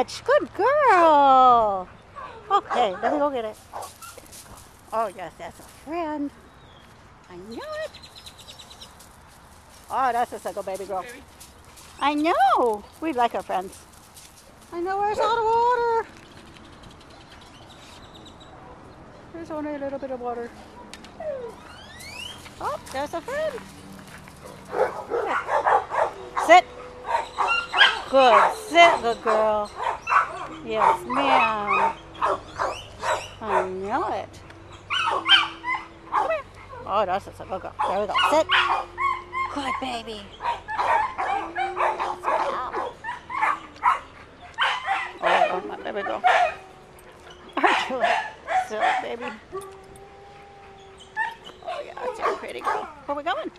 it. Good girl. Okay, let me go get it. Oh, yes, that's a friend. I knew it. Oh, that's a single baby girl. I know. We like our friends. I know where's all the water. There's only a little bit of water. Oh, there's a friend. Sit. Good. Sit, good girl. Yes, ma'am. I know it. Come here. Oh, that's a good girl. There we go. Sit. Good baby. Oh, there we go. Aren't you silly baby? Oh, yeah, that's a pretty girl. Where are we going?